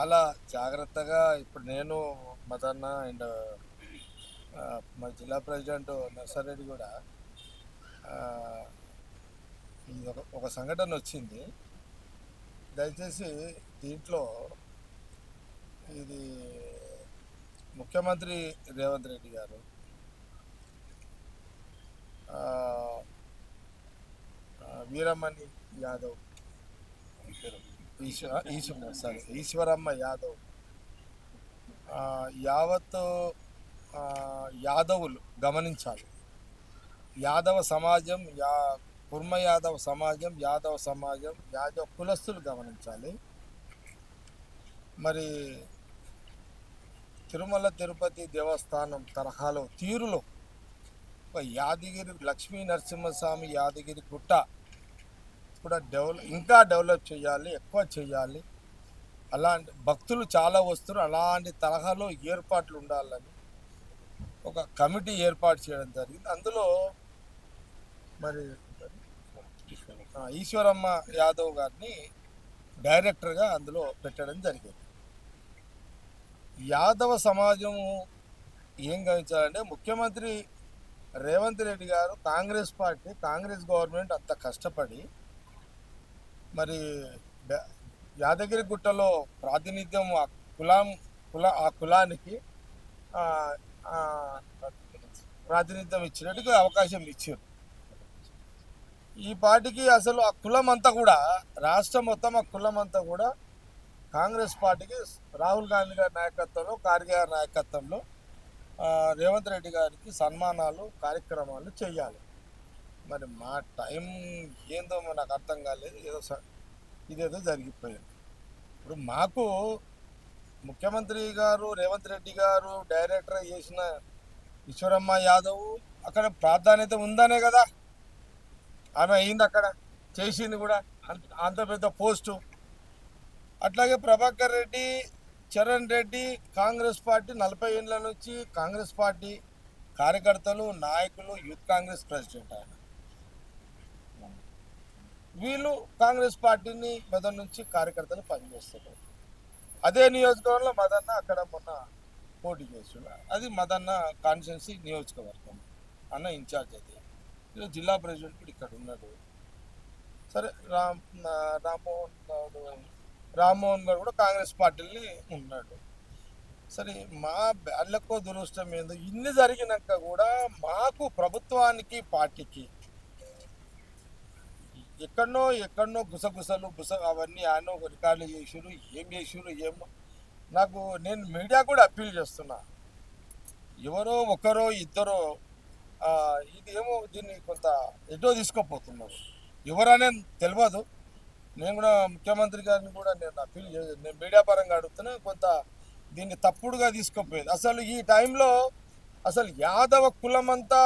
చాలా జాగ్రత్తగా ఇప్పుడు నేను మదన్న అండ్ మా జిల్లా ప్రెసిడెంట్ నర్సారెడ్డి కూడా ఆ, ఇది ఒక సంఘటన వచ్చింది. దయచేసి దీంట్లో ఇది ముఖ్యమంత్రి రేవంత్ రెడ్డి గారు ఆ, వీరమణి యాదవ్ ఈశ్వరమ్మ యాదవ్ యావత్ యాదవులు గమనించాలి. యాదవ సమాజం కుర్మ యాదవ సమాజం, యాదవ సమాజం, యాదవ కులస్తులు గమనించాలి. మరి తిరుమల తిరుపతి దేవస్థానం తరహాలో తీరులో యాదగిరి లక్ష్మీ నరసింహస్వామి యాదగిరి గుట్ట కూడా ఇంకా డెవలప్ చేయాలి, ఎక్కువ చేయాలి. అలాంటి భక్తులు చాలా వస్తారు. అలాంటి తరహాలో ఏర్పాట్లు ఉండాలని ఒక కమిటీ ఏర్పాటు చేయడం జరిగింది. అందులో మరి ఈశ్వరమ్మ యాదవ్ గారిని డైరెక్టర్గా అందులో పెట్టడం జరిగింది. యాదవ సమాజము ఏం గమనించాలంటే, ముఖ్యమంత్రి రేవంత్ రెడ్డి గారు కాంగ్రెస్ గవర్నమెంట్ అంత కష్టపడి మరి యాదగిరి గుట్టలో ప్రాతినిధ్యం ఆ కులానికి ప్రాతినిధ్యం ఇచ్చినట్టుగా అవకాశం ఇచ్చారు. ఈ పార్టీకి అసలు ఆ కులం అంతా కూడా, రాష్ట్రం మొత్తం ఆ కులం అంతా కూడా కాంగ్రెస్ పార్టీకి రాహుల్ గాంధీ గారి నాయకత్వంలో, ఖార్గే గారి నాయకత్వంలో రేవంత్ రెడ్డి గారికి సన్మానాలు కార్యక్రమాలు చేయాలి. మరి మా టైం ఏందో నాకు అర్థం కాలేదు. ఇదేదో జరిగిపోయింది. ఇప్పుడు మాకు ముఖ్యమంత్రి గారు రేవంత్ రెడ్డి గారు డైరెక్టర్ చేసిన ఈశ్వరమ్మ యాదవ్ అక్కడ ప్రాధాన్యత ఉందనే కదా ఆమె అయింది, అక్కడ చేసింది కూడా అంత పెద్ద పోస్టు. అట్లాగే ప్రభాకర్ రెడ్డి, చరణ్ రెడ్డి కాంగ్రెస్ పార్టీ 40 ఏళ్ళ నుంచి కాంగ్రెస్ పార్టీ కార్యకర్తలు, నాయకులు, యూత్ కాంగ్రెస్ ప్రెసిడెంట్ ఆయన. వీళ్ళు కాంగ్రెస్ పార్టీని మొదటి నుంచి కార్యకర్తలు పనిచేస్తారు. అదే నియోజకవర్గంలో మదన్న అక్కడ మొన్న పోటీ చేస్తున్నారు. అది మదన్న కాన్స్టిట్యున్సీ నియోజకవర్గం అన్న ఇన్ఛార్జ్. అది జిల్లా ప్రెసిడెంట్ కూడా ఇక్కడ ఉన్నాడు. సరే, రామ్మోహన్ గారు కూడా కాంగ్రెస్ పార్టీని ఉన్నాడు. సరే, మా బ్యాళ్ళకో దురదృష్టం ఏందో ఇన్ని జరిగినాక కూడా మాకు ప్రభుత్వానికి పార్టీకి ఎక్కడనో గుసగుసలు అవన్నీ ఆయన రికార్డులు చేసారు. ఏం చేసారు ఏమో. నేను మీడియా కూడా అప్పీల్ చేస్తున్నా, ఎవరో ఒకరో ఇద్దరో ఇదేమో దీన్ని కొంత ఎటో తీసుకోపోతున్నారు. ఎవరనే తెలియదు. నేను కూడా ముఖ్యమంత్రి గారిని కూడా నేను మీడియా పరంగా అడుగుతున్నా, కొంత దీన్ని తప్పుడుగా తీసుకోపోయేది. అసలు ఈ టైంలో అసలు యాదవ కులమంతా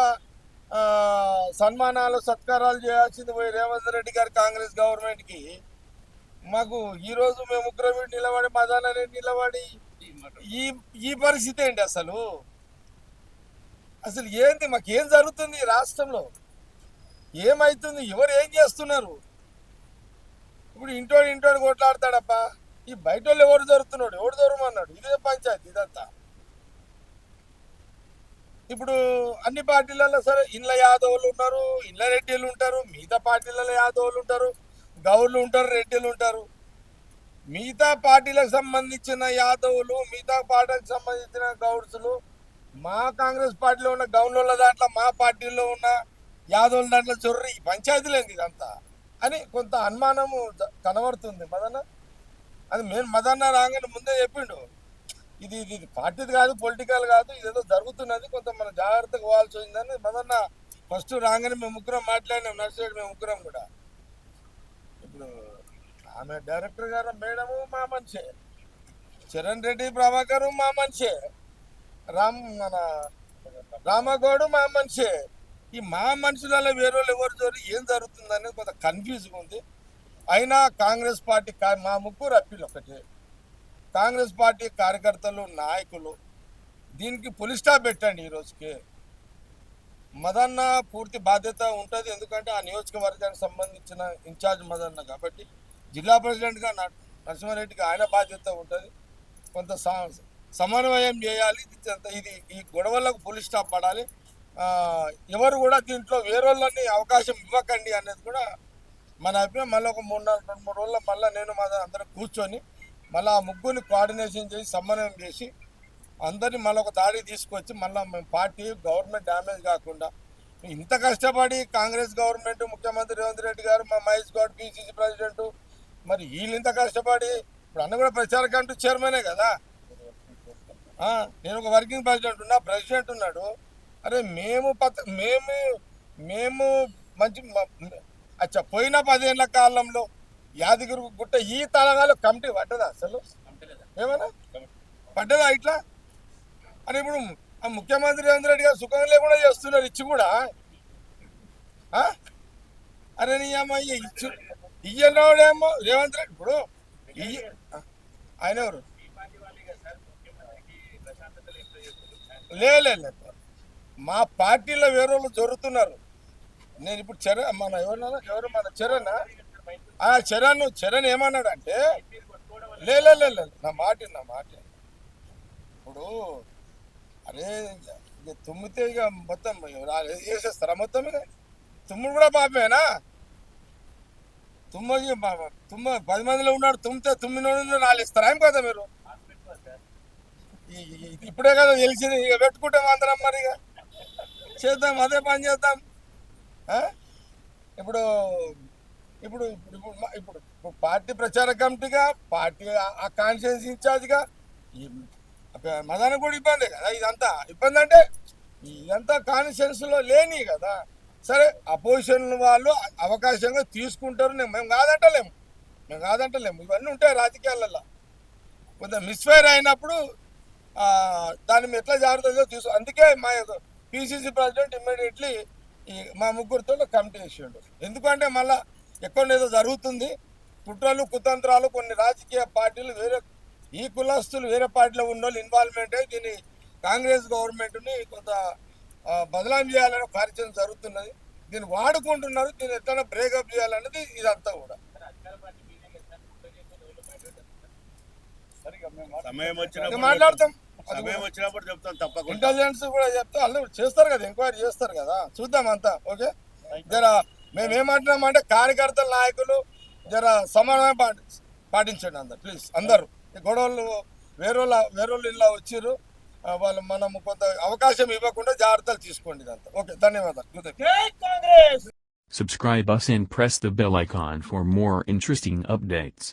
సన్మానాలు సత్కారాలు చేయాల్సింది పోయి రేవంత్ రెడ్డి గారి కాంగ్రెస్ గవర్నమెంట్కి మాకు ఈరోజు మేము ముగ్గురు నిలబడి మదానని నిలబడి ఈ పరిస్థితి ఏంటి? అసలు ఏంది? మాకేం జరుగుతుంది రాష్ట్రంలో? ఏమైతుంది? ఎవరు ఏం చేస్తున్నారు? ఇప్పుడు ఇంటోడు కొట్లాడతాడప్పా, ఈ బయట వాళ్ళు ఎవరు జరుగుతున్నాడు, ఎవడు దొరమన్నాడు? ఇదే పంచాయతీ ఇదంతా. ఇప్పుడు అన్ని పార్టీలలో సరే ఇండ్ల యాదవులు ఉన్నారు, ఇండ్ల రెడ్డిలు ఉంటారు, మిగతా పార్టీలలో యాదవులు ఉంటారు, గౌడ్లు ఉంటారు, రెడ్డిలు ఉంటారు. మిగతా పార్టీలకు సంబంధించిన యాదవులు, మిగతా పార్టీలకు సంబంధించిన గౌడ్సులు మా కాంగ్రెస్ పార్టీలో ఉన్న గౌన్ల దాంట్లో, మా పార్టీలో ఉన్న యాదవుల దాంట్లో చొర్రి పంచాయతీలేంది ఇదంతా అని కొంత అనుమానము కనబడుతుంది మదన్న. అది మదన్న రాగానే ముందే చెప్పిండు, ఇది పార్టీది కాదు, పొలిటికల్ కాదు, ఇదేదో జరుగుతున్నది, కొంత మనం జాగ్రత్తగా పోవాల్సి వచ్చిందని మదన్న ఫస్ట్ రాగానే మేము ముగ్గురం మాట్లాడినాం. నర్సరెడ్డి మేము ముగ్గురం కూడా. ఇప్పుడు ఆమె డైరెక్టర్ గారు మేడము మా మనిషే, చరణ్ రెడ్డి ప్రభాకర్ మా మనిషే, రామగౌడు మా మనిషే. ఈ మా మనుషులలో వేరే ఎవరు జోరు ఏం జరుగుతుందని కొంత కన్ఫ్యూజ్గా ఉంది. అయినా కాంగ్రెస్ పార్టీ మా ముగ్గురు అప్పీల్ ఒకటే, కాంగ్రెస్ పార్టీ కార్యకర్తలు, నాయకులు దీనికి పులి స్టాప్ పెట్టండి. ఈ రోజుకి మదన్న పూర్తి బాధ్యత ఉంటుంది. ఎందుకంటే ఆ నియోజకవర్గానికి సంబంధించిన ఇన్ఛార్జ్ మదన్న కాబట్టి జిల్లా ప్రెసిడెంట్గా నరసింహారెడ్డికి ఆయన బాధ్యత ఉంటుంది. కొంత సమన్వయం చేయాలి. ఇది ఈ గొడవలకు పులి స్టాప్ పడాలి. ఎవరు కూడా దీంట్లో వేరేళ్ళని అవకాశం ఇవ్వకండి అనేది కూడా మన అభిప్రాయం. మళ్ళీ ఒక 2-3 రోజుల్లో మళ్ళీ నేను మా అందరం కూర్చొని మళ్ళీ ఆ ముగ్గురిని కోఆర్డినేషన్ చేసి సమన్వయం చేసి అందరినీ మళ్ళీ ఒక దాడి తీసుకొచ్చి మళ్ళీ మేము పార్టీ గవర్నమెంట్ డ్యామేజ్ కాకుండా ఇంత కష్టపడి కాంగ్రెస్ గవర్నమెంట్ ముఖ్యమంత్రి రేవంత్ రెడ్డి గారు మా మహేష్ గౌడ్ పిసిసి ప్రెసిడెంట్ మరి వీళ్ళు ఇంత కష్టపడి ఇప్పుడు అన్న కూడా ప్రచార కమిటీ చైర్మనే కదా. నేను ఒక వర్కింగ్ ప్రెసిడెంట్ ఉన్నా, ప్రెసిడెంట్ ఉన్నాడు. అరే మేము మంచి అచ్చా పోయిన 10 ఏళ్ల కాలంలో యాదగిరి గుట్ట ఈ తలగాలో కమిటీ పడ్డదా అసలు? ఏమన్నా పడ్డదా ఇట్లా? అని ఇప్పుడు ముఖ్యమంత్రి రేవంత్ రెడ్డి గారు సుఖం లేకుండా చేస్తున్నారు ఇచ్చి కూడా. అరే నీ అమ్మాయి ఇచ్చు ఇయ్యనోడేమో రేవంత్ రెడ్డి ఇప్పుడు ఆయన ఎవరు లేదు మా పార్టీలో వేరే వాళ్ళు జరుగుతున్నారు. నేను ఇప్పుడు మన ఎవరు మన చరణ్ ఏమన్నాడు అంటే లేదు నా మాట ఇప్పుడు అరే ఇక తుమ్మితే ఇక మొత్తం వేసేస్తారా మొత్తం? ఇక తుమ్ముడు కూడా పాపమేనా? తుమ్మ 10 మందిలో ఉన్నాడు, తుమ్మితే 9 రాలిస్తారా ఏం కదా మీరు? ఇప్పుడే కదా తెలిసింది. ఇక పెట్టుకుంటాం అందరం, మరి ఇక చేద్దాం, అదే పని చేద్దాం. ఇప్పుడు ఇప్పుడు ఇప్పుడు పార్టీ ప్రచార కమిటీగా పార్టీ ఆ కాన్స్టిట్యూన్సీ ఇన్ఛార్జ్గా మదానికి కూడా ఇబ్బంది కదా. ఇదంతా ఇబ్బంది అంటే ఇదంతా కాన్స్టిట్యూన్సీలో లేని కదా. సరే అపోజిషన్ వాళ్ళు అవకాశంగా తీసుకుంటారు, మేము కాదంటలేము. ఇవన్నీ ఉంటాయి రాజకీయాలలో. కొంత మిస్ఫైర్ అయినప్పుడు దాన్ని ఎట్లా జాగ్రత్తగా అందుకే మా పిసిసి ప్రెసిడెంట్ ఇమ్మీడియట్లీ మా ముగ్గురితో కమిటీ వేసిండు. ఎందుకంటే మళ్ళీ ఎక్కడేదో జరుగుతుంది, కుట్రలు కుతంత్రాలు, కొన్ని రాజకీయ పార్టీలు ఈ కులస్తులు వేరే పార్టీలో ఉన్న వాళ్ళు ఇన్వాల్వ్మెంట్ అయ్యి దీన్ని కాంగ్రెస్ గవర్నమెంట్ని కొంత బదలాం చేయాలనే కార్యక్రమం జరుగుతున్నది. దీన్ని వాడుకుంటున్నారు. దీన్ని ఎట్లా బ్రేకప్ చేయాలన్నది ఇదంతా కూడా. మాట్లాడతాం, ఇంటెలిజెన్స్ కూడా చెప్తా, వాళ్ళు చేస్తారు కదా, ఎంక్వైరీ చేస్తారు కదా, చూద్దాం అంతా. ఓకే, జర మేమేమంటున్నామంటే కార్యకర్తల నాయకులు జర సమన్వయం పాటించండి అందరు, ప్లీజ్. అందరూ గొడవలు వేరోళ్ళు ఇలా వచ్చిర్రు, వాళ్ళు మనం కొంత అవకాశం ఇవ్వకుండా జాగ్రత్తలు తీసుకోండి ఇదంతా. ఓకే, ధన్యవాదాలు. Subscribe us and press the bell icon for more interesting updates.